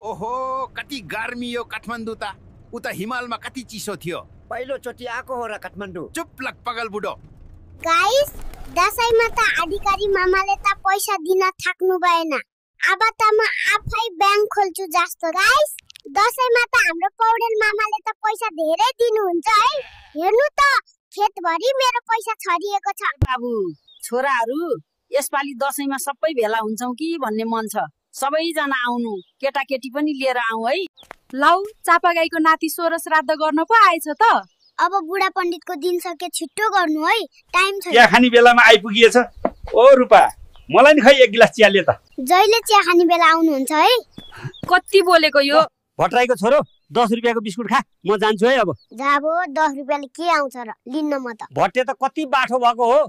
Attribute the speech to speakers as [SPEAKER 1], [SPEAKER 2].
[SPEAKER 1] ओहो कति गर्मी यो काठमाडौँ त उता हिमालमा कति चिसो थियो
[SPEAKER 2] पहिलो चोटी आको हो र काठमाडौँ
[SPEAKER 1] चुप लग पगल बुढो
[SPEAKER 3] गाइस दशैंमा त अधिकारी मामाले त पैसा दिन थाक्नु भएन अब त म आफै ब्याङ्क खोल्छु जस्तो गाइस दशैंमा त हाम्रो पौडेल मामाले त पैसा धेरै दिनुहुन्छ है हेर्नु त खेतभरि मेरो पैसा छरिएको छ
[SPEAKER 4] बाबु छोराहरू यसपालि दशैंमा सबै भेला हुन्छौं कि भन्ने मन छ सबैजना आउनु केटाकेटी पनि लिएर आऊ है
[SPEAKER 5] लौ चापागाईको नाति सोह्र श्राद्ध गर्न पो आएछ त
[SPEAKER 3] अब बुढा पण्डितको दिन सके छिट्टो गर्नु है टाइम छ
[SPEAKER 6] चिया खाने बेलामा आइपुगिएछ ओ रुपा मलाई नि खै एक गिलास चिया ले त
[SPEAKER 3] जहिले चिया खाने बेला आउनुहुन्छ है
[SPEAKER 5] कति बोलेको यो
[SPEAKER 2] भट्टराईको छोरो 10 रुपैयाँको बिस्कुट खा म जान्छु है अब
[SPEAKER 3] जाबो 10 रुपैयाँले के आउँछ र लिन्न म त
[SPEAKER 2] भट्टे त कति बाठो भएको हो